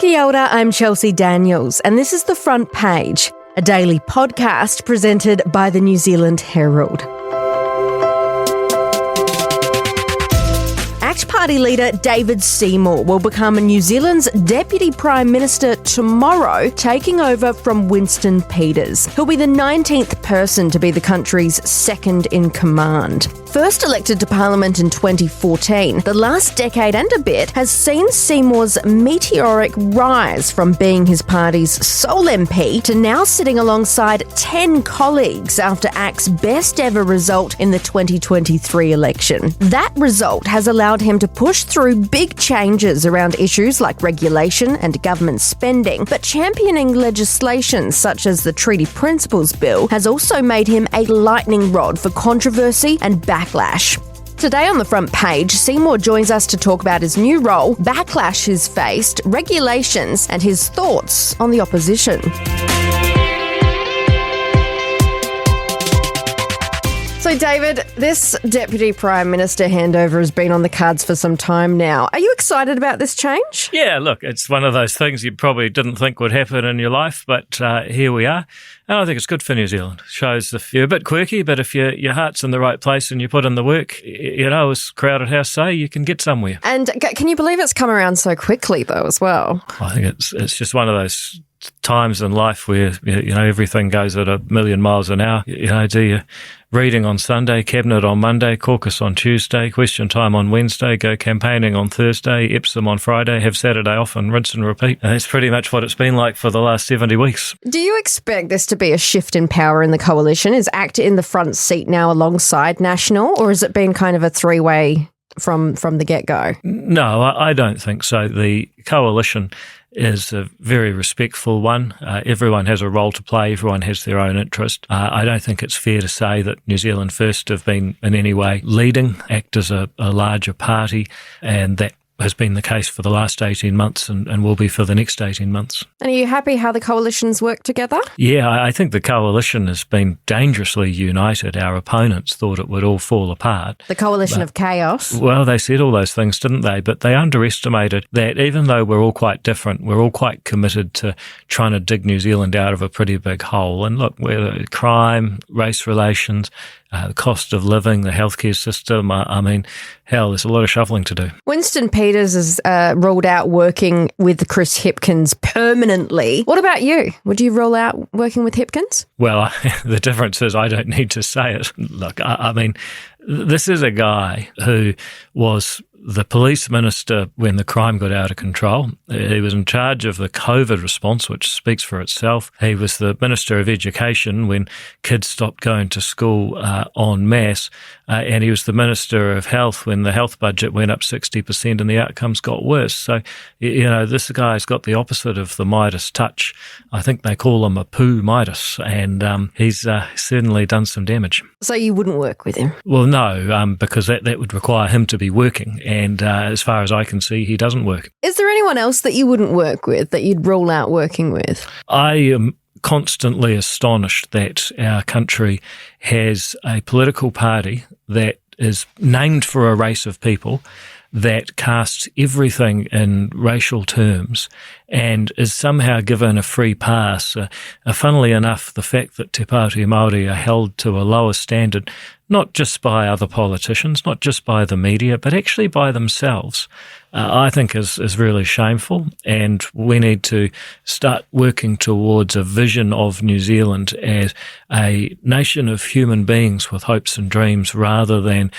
Kia ora, I'm Chelsea Daniels, and this is The Front Page, a daily podcast presented by the New Zealand Herald. ACT Party leader David Seymour will become New Zealand's Deputy Prime Minister tomorrow, taking over from Winston Peters. He'll be the 19th person to be the country's second in command. First elected to Parliament in 2014, the last decade and a bit has seen Seymour's meteoric rise from being his party's sole MP to now sitting alongside 10 colleagues after ACT's best ever result in the 2023 election. That result has allowed him to push through big changes around issues like regulation and government spending, but championing legislation such as the Treaty Principles Bill has also made him a lightning rod for controversy and backlash. Today on The Front Page, Seymour joins us to talk about his new role, backlash he's faced, regulations, and his thoughts on the opposition. So, David, this Deputy Prime Minister handover has been on the cards for some time now. Are you excited about this change? Yeah, look, it's one of those things you probably didn't think would happen in your life, but here we are. And I think it's good for New Zealand. Shows if you're a bit quirky, but if your heart's in the right place and you put in the work, you know, as Crowded House say, you can get somewhere. And can you believe it's come around so quickly, though, as well? I think it's just one of those times in life where, you know, everything goes at 1,000,000 miles an hour. You know, do you reading on Sunday, cabinet on Monday, caucus on Tuesday, question time on Wednesday, go campaigning on Thursday, Epsom on Friday, have Saturday off and rinse and repeat. And that's pretty much what it's been like for the last 70 weeks. Do you expect this to be a shift in power in the coalition? Is ACT in the front seat now alongside National, or has it been kind of a three-way from the get-go? No, I don't think so. The coalition is a very respectful one. Everyone has a role to play. Everyone has their own interest. I don't think it's fair to say that New Zealand First have been in any way leading. ACT as a larger party, and that has been the case for the last 18 months and will be for the next 18 months. And are you happy how the coalition's worked together? Yeah, I think the coalition has been dangerously united. Our opponents thought it would all fall apart. The coalition of chaos. Well, they said all those things, didn't they? But they underestimated that even though we're all quite different, we're all quite committed to trying to dig New Zealand out of a pretty big hole. And look, whether crime, race relations, the cost of living, the healthcare system, I mean, hell, there's a lot of shuffling to do. Winston Peters has ruled out working with Chris Hipkins permanently. What about you? Would you rule out working with Hipkins? Well, the difference is I don't need to say it. Look, I mean, this is a guy who was the police minister when the crime got out of control. He was in charge of the COVID response, which speaks for itself. He was the Minister of Education when kids stopped going to school en masse. And he was the Minister of Health when the health budget went up 60% and the outcomes got worse. So, you know, this guy's got the opposite of the Midas touch. I think they call him a poo Midas, and he's certainly done some damage. So you wouldn't work with him? Well, no, because that would require him to be working. And as far as I can see, he doesn't work. Is there anyone else that you wouldn't work with, that you'd rule out working with? I am constantly astonished that our country has a political party that is named for a race of people, that casts everything in racial terms and is somehow given a free pass. Funnily enough, the fact that Te Pāti Māori are held to a lower standard, not just by other politicians, not just by the media, but actually by themselves, I think is really shameful. And we need to start working towards a vision of New Zealand as a nation of human beings with hopes and dreams, rather than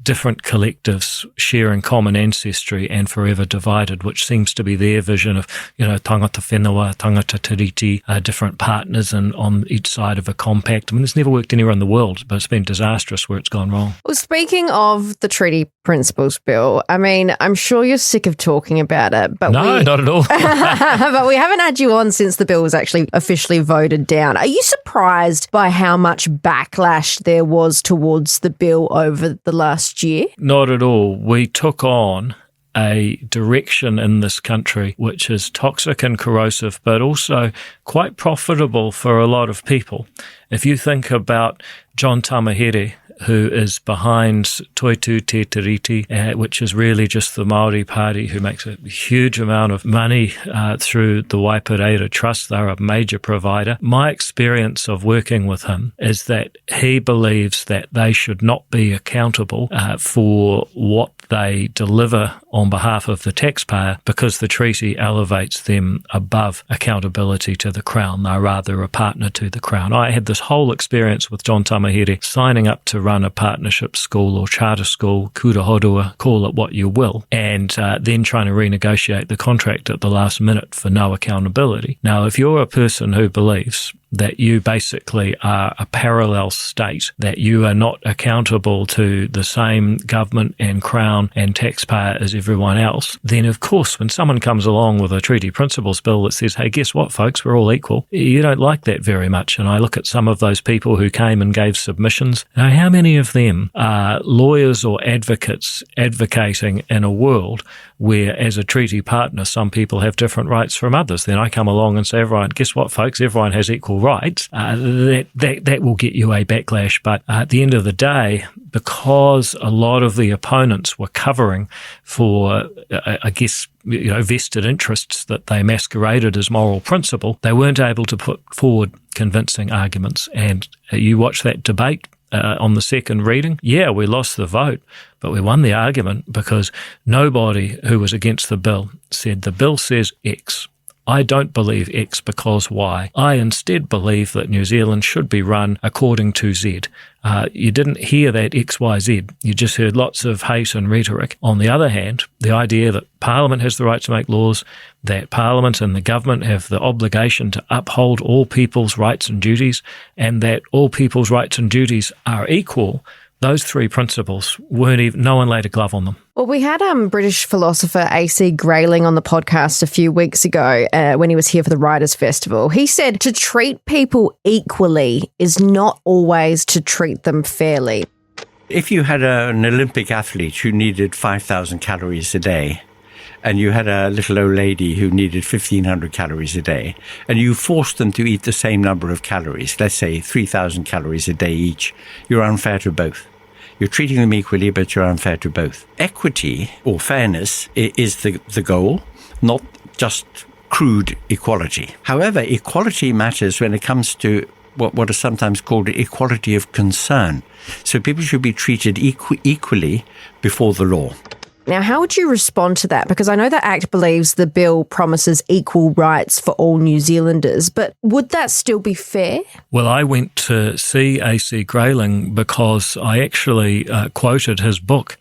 different collectives sharing common ancestry and forever divided, which seems to be their vision of, you know, tangata whenua, tangata tiriti, different partners and on each side of a compact. I mean, it's never worked anywhere in the world, but it's been disastrous where it's gone wrong. Well, speaking of the Treaty Principles Bill, I mean, I'm sure you're sick of talking about it, but No, not at all. but we haven't had you on since the bill was actually officially voted down. Are you surprised by how much backlash there was towards the bill over the last year? Not at all. We took on a direction in this country which is toxic and corrosive, but also quite profitable for a lot of people. If you think about John Tamahere, who is behind Toitu Te Tiriti, which is really just the Māori party, who makes a huge amount of money through the Waipareira Trust. They're a major provider. My experience of working with him is that he believes that they should not be accountable for what they deliver on behalf of the taxpayer, because the treaty elevates them above accountability to the Crown. They're rather a partner to the Crown. I had this whole experience with John Tamahere signing up to run a partnership school or charter school, kura horua, call it what you will, and then trying to renegotiate the contract at the last minute for no accountability. Now, if you're a person who believes that you basically are a parallel state, that you are not accountable to the same government and Crown and taxpayer as everyone else, then of course when someone comes along with a treaty principles bill that says, hey, guess what folks, we're all equal, you don't like that very much. And I look at some of those people who came and gave submissions. Now, how many of them are lawyers or advocates advocating in a world where, as a treaty partner, some people have different rights from others? Then I come along and say, everyone, guess what folks, everyone has equal rights. That will get you a backlash. But at the end of the day, because a lot of the opponents were covering for, I guess, vested interests that they masqueraded as moral principle, they weren't able to put forward convincing arguments. And you watch that debate on the second reading, yeah, we lost the vote, but we won the argument because nobody who was against the bill said the bill says X. I don't believe X because Y. I instead believe that New Zealand should be run according to Z. You didn't hear that X, Y, Z. You just heard lots of hate and rhetoric. On the other hand, the idea that Parliament has the right to make laws, that Parliament and the government have the obligation to uphold all people's rights and duties, and that all people's rights and duties are equal, those three principles weren't even, no one laid a glove on them. Well, we had British philosopher A.C. Grayling on the podcast a few weeks ago when he was here for the Writers' Festival. He said to treat people equally is not always to treat them fairly. If you had an Olympic athlete who needed 5,000 calories a day, and you had a little old lady who needed 1,500 calories a day, and you forced them to eat the same number of calories, let's say 3,000 calories a day each, you're unfair to both. You're treating them equally, but you're unfair to both. Equity or fairness is the goal, not just crude equality. However, equality matters when it comes to what is sometimes called equality of concern. So people should be treated equally before the law. Now, how would you respond to that? Because I know the Act believes the bill promises equal rights for all New Zealanders, but would that still be fair? Well, I went to see A.C. Grayling because I actually quoted his book,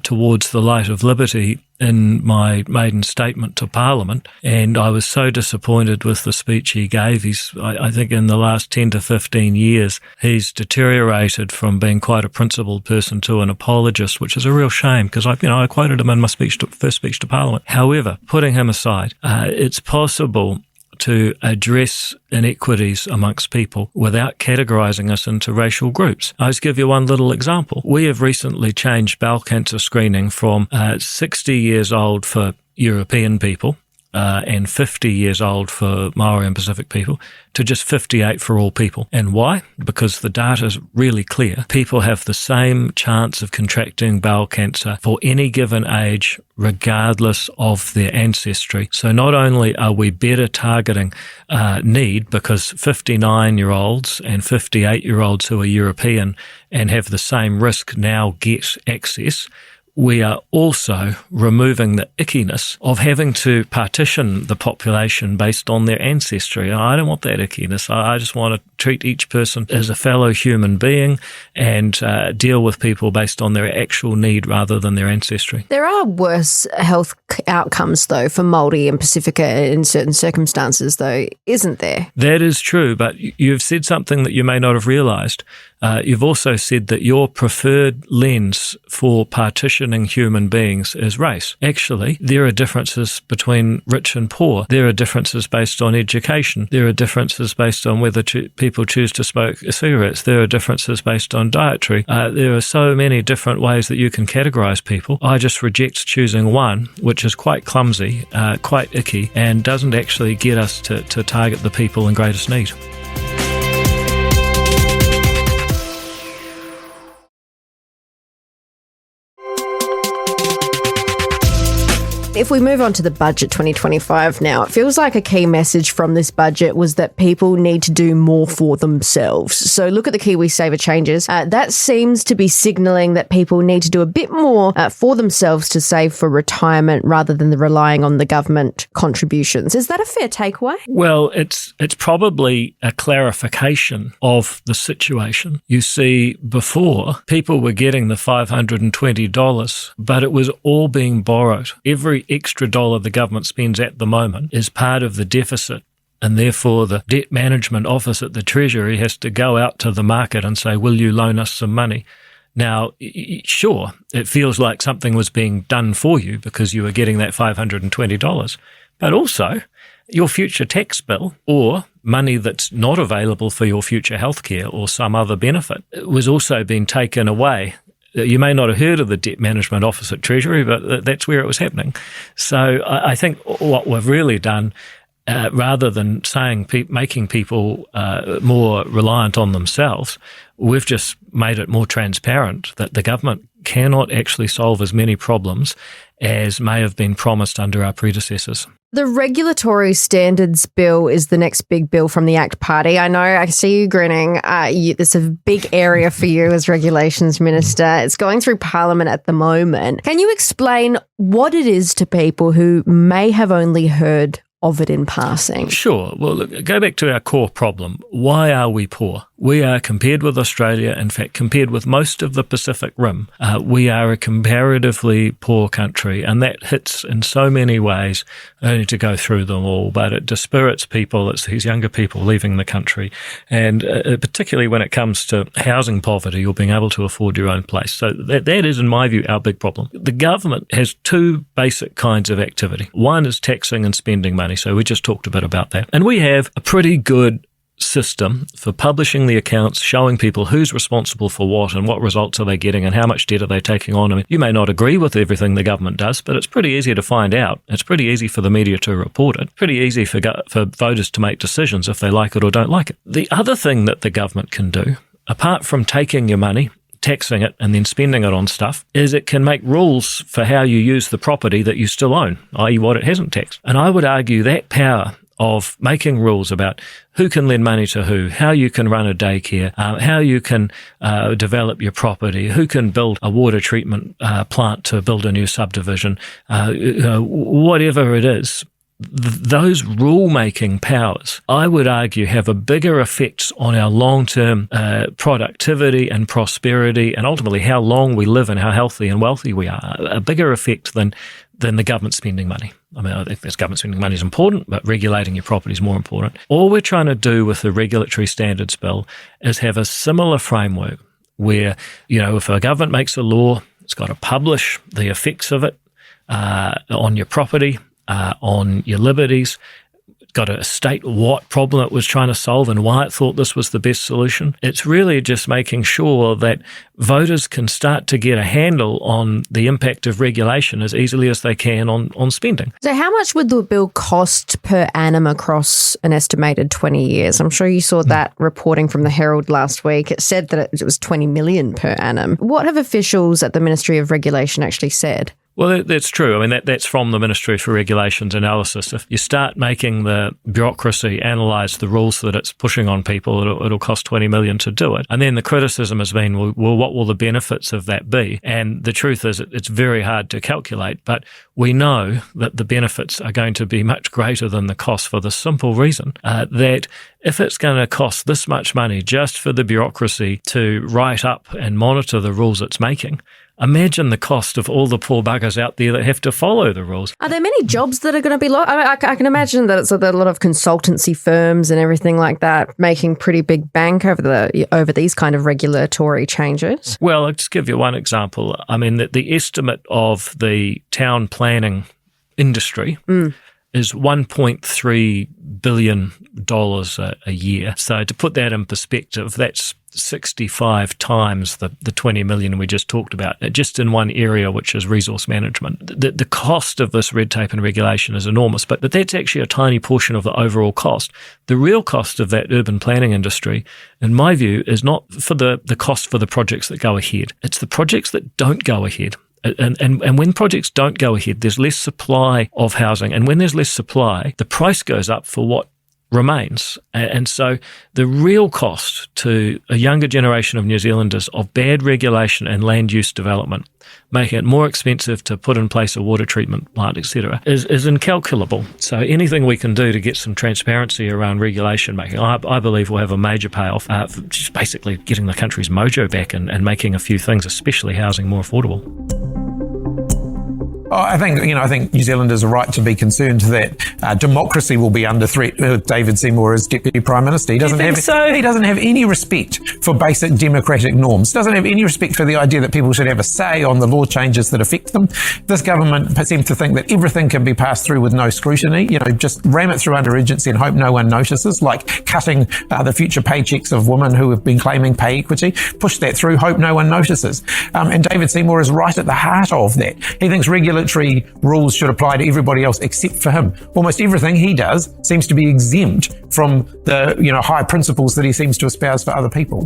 Towards the Light of Liberty, in my maiden statement to Parliament, and I was so disappointed with the speech he gave. I think in the last 10 to 15 years, he's deteriorated from being quite a principled person to an apologist, which is a real shame because I quoted him in my first speech to Parliament. However, putting him aside, it's possible to address inequities amongst people without categorising us into racial groups. I'll just give you one little example. We have recently changed bowel cancer screening from 60 years old for European people and 50 years old for Maori and Pacific people to just 58 for all people. And why? Because the data is really clear. People have the same chance of contracting bowel cancer for any given age, regardless of their ancestry. So not only are we better targeting need, because 59-year-olds and 58-year-olds who are European and have the same risk now get access, we are also removing the ickiness of having to partition the population based on their ancestry. I don't want that ickiness. I just want to treat each person as a fellow human being and deal with people based on their actual need rather than their ancestry. There are worse health outcomes, though, for Māori and Pacifica in certain circumstances, though, isn't there? That is true, but you've said something that you may not have realised. You've also said that your preferred lens for partitioning human beings is race. Actually, there are differences between rich and poor. There are differences based on education. There are differences based on whether people choose to smoke cigarettes. There are differences based on dietary. There are so many different ways that you can categorise people. I just reject choosing one, which is quite clumsy, quite icky, and doesn't actually get us to target the people in greatest need. If we move on to the budget 2025 now, it feels like a key message from this budget was that people need to do more for themselves. So look at the KiwiSaver changes. That seems to be signalling that people need to do a bit more for themselves to save for retirement rather than relying on the government contributions. Is that a fair takeaway? Well, it's probably a clarification of the situation. You see, before, people were getting the $520, but it was all being borrowed. Every extra dollar the government spends at the moment is part of the deficit. And therefore, the Debt Management Office at the Treasury has to go out to the market and say, will you loan us some money? Now, sure, it feels like something was being done for you because you were getting that $520. But also, your future tax bill or money that's not available for your future healthcare or some other benefit was also being taken away. You may not have heard of the Debt Management Office at Treasury, but that's where it was happening. So I think what we've really done, rather than making people more reliant on themselves, we've just made it more transparent that the government cannot actually solve as many problems as may have been promised under our predecessors. The Regulatory Standards Bill is the next big bill from the ACT Party. I know, I see you grinning. It's a big area for you as Regulations Minister. It's going through Parliament at the moment. Can you explain what it is to people who may have only heard of it in passing? Sure. Well, look, go back to our core problem. Why are we poor? We are, compared with Australia, in fact, compared with most of the Pacific Rim, we are a comparatively poor country, and that hits in so many ways. I don't need to go through them all, but it dispirits people. It's these younger people leaving the country, and particularly when it comes to housing poverty or being able to afford your own place. So that is, in my view, our big problem. The government has two basic kinds of activity. One is taxing and spending money. So we just talked a bit about that. And we have a pretty good system for publishing the accounts, showing people who's responsible for what and what results are they getting and how much debt are they taking on. I mean, you may not agree with everything the government does, but it's pretty easy to find out. It's pretty easy for the media to report it. Pretty easy for voters to make decisions if they like it or don't like it. The other thing that the government can do, apart from taking your money, taxing it and then spending it on stuff, is it can make rules for how you use the property that you still own, i.e. what it hasn't taxed. And I would argue that power of making rules about who can lend money to who, how you can run a daycare, how you can develop your property, who can build a water treatment plant to build a new subdivision, whatever it is, those rule-making powers, I would argue, have a bigger effect on our long-term productivity and prosperity and ultimately how long we live and how healthy and wealthy we are, a bigger effect than the government spending money. I mean, I think this government spending money is important, but regulating your property is more important. All we're trying to do with the Regulatory Standards Bill is have a similar framework where, if a government makes a law, it's got to publish the effects of it on your property, on your liberties, got to state what problem it was trying to solve and why it thought this was the best solution. It's really just making sure that voters can start to get a handle on the impact of regulation as easily as they can on spending. So how much would the bill cost per annum across an estimated 20 years? I'm sure you saw that reporting from the Herald last week. It said that it was $20 million per annum. What have officials at the Ministry of Regulation actually said? Well, that's true. I mean, that's from the Ministry for Regulation's analysis. If you start making the bureaucracy analyse the rules that it's pushing on people, it'll cost $20 million to do it. And then the criticism has been, well, what will the benefits of that be? And the truth is it's very hard to calculate, but we know that the benefits are going to be much greater than the cost for the simple reason that if it's going to cost this much money just for the bureaucracy to write up and monitor the rules it's making, imagine the cost of all the poor buggers out there that have to follow the rules. Are there many jobs that are going to be lost? I can imagine that it's a lot of consultancy firms and everything like that making pretty big bank over these kind of regulatory changes. Well, I'll just give you one example. I mean, the estimate of the town planning industry is $1.3 billion a year. So to put that in perspective, that's 65 times the 20 million we just talked about, just in one area, which is resource management. The cost of this red tape and regulation is enormous, but that's actually a tiny portion of the overall cost. The real cost of that urban planning industry, in my view, is not for the cost for the projects that go ahead. It's the projects that don't go ahead. And when projects don't go ahead, there's less supply of housing. And when there's less supply, the price goes up for what remains. And so the real cost to a younger generation of New Zealanders of bad regulation and land use development, making it more expensive to put in place a water treatment plant, etc., is incalculable. So anything we can do to get some transparency around regulation making, I believe will have a major payoff, for just basically getting the country's mojo back and making a few things, especially housing, more affordable. I think New Zealanders are right to be concerned that democracy will be under threat with David Seymour as Deputy Prime Minister. He doesn't have any respect for basic democratic norms. Doesn't have any respect for the idea that people should have a say on the law changes that affect them. This government seems to think that everything can be passed through with no scrutiny. Just ram it through under urgency and hope no one notices, like cutting the future paychecks of women who have been claiming pay equity. Push that through, hope no one notices. And David Seymour is right at the heart of that. He thinks regulatory rules should apply to everybody else except for him. Almost everything he does seems to be exempt from the high principles that he seems to espouse for other people.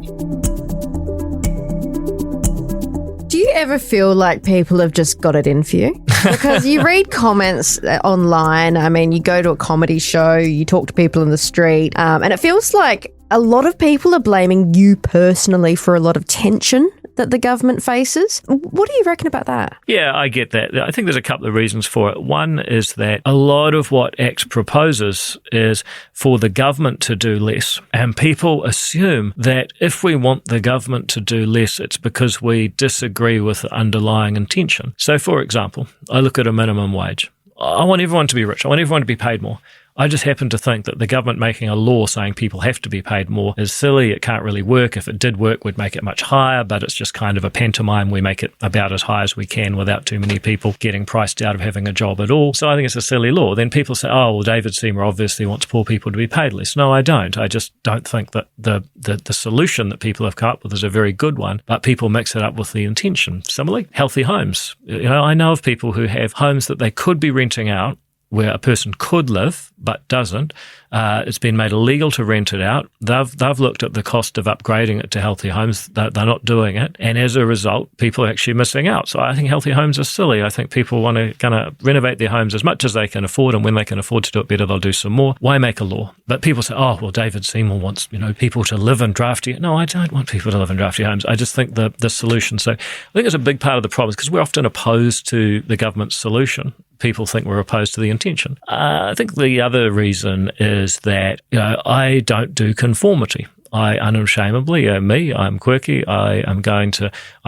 Do you ever feel like people have just got it in for you? Because you read comments online. I mean, you go to a comedy show, you talk to people in the street, and it feels like a lot of people are blaming you personally for a lot of tension that the government faces. What do you reckon about that? Yeah, I get that. I think there's a couple of reasons for it. One is that a lot of what ACT proposes is for the government to do less. And people assume that if we want the government to do less, it's because we disagree with the underlying intention. So, for example, I look at a minimum wage. I want everyone to be rich. I want everyone to be paid more. I just happen to think that the government making a law saying people have to be paid more is silly. It can't really work. If it did work, we'd make it much higher, but it's just kind of a pantomime. We make it about as high as we can without too many people getting priced out of having a job at all. So I think it's a silly law. Then people say, oh, well, David Seymour obviously wants poor people to be paid less. No, I don't. I just don't think that the solution that people have come up with is a very good one, but people mix it up with the intention. Similarly, healthy homes. I know of people who have homes that they could be renting out, where a person could live but doesn't. It's been made illegal to rent it out. They've looked at the cost of upgrading it to healthy homes. They're not doing it. And as a result, people are actually missing out. So I think healthy homes are silly. I think people want to kind of renovate their homes as much as they can afford, and when they can afford to do it better, they'll do some more. Why make a law? But people say, oh, well, David Seymour wants people to live in drafty. No, I don't want people to live in drafty homes. I just think the solution. So I think it's a big part of the problem because we're often opposed to the government's solution. People think we're opposed to the intention. I think the other reason is that I don't do conformity. I unashamedly, I'm quirky. I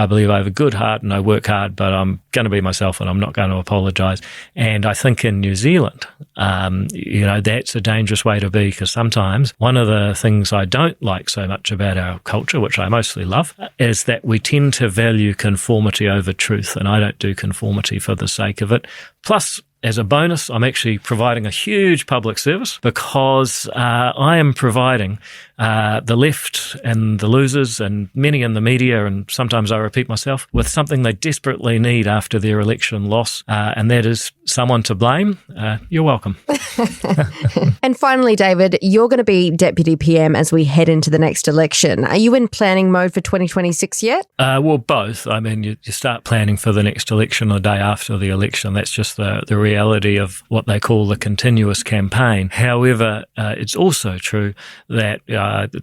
believe I have a good heart and I work hard, but I'm going to be myself and I'm not going to apologise. And I think in New Zealand, that's a dangerous way to be, because sometimes one of the things I don't like so much about our culture, which I mostly love, is that we tend to value conformity over truth. And I don't do conformity for the sake of it. Plus, as a bonus, I'm actually providing a huge public service because I am providing the left and the losers and many in the media, and sometimes I repeat myself, with something they desperately need after their election loss, and that is someone to blame. You're welcome. And finally, David, you're going to be Deputy PM as we head into the next election. Are you in planning mode for 2026 yet? Well, both. I mean, you start planning for the next election the day after the election. That's just the reality of what they call the continuous campaign. However, it's also true that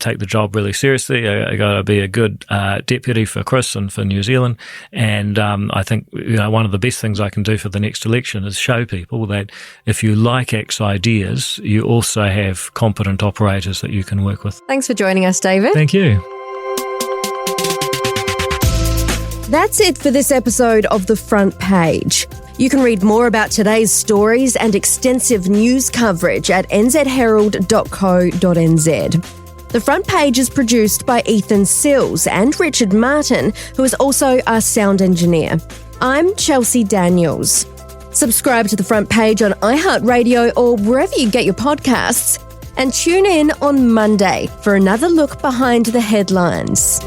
take the job really seriously. I got to be a good deputy for Chris and for New Zealand. And I think one of the best things I can do for the next election is show people that if you like ACT's ideas, you also have competent operators that you can work with. Thanks for joining us, David. Thank you. That's it for this episode of The Front Page. You can read more about today's stories and extensive news coverage at nzherald.co.nz. The Front Page is produced by Ethan Sills and Richard Martin, who is also our sound engineer. I'm Chelsea Daniels. Subscribe to The Front Page on iHeartRadio or wherever you get your podcasts. And tune in on Monday for another look behind the headlines.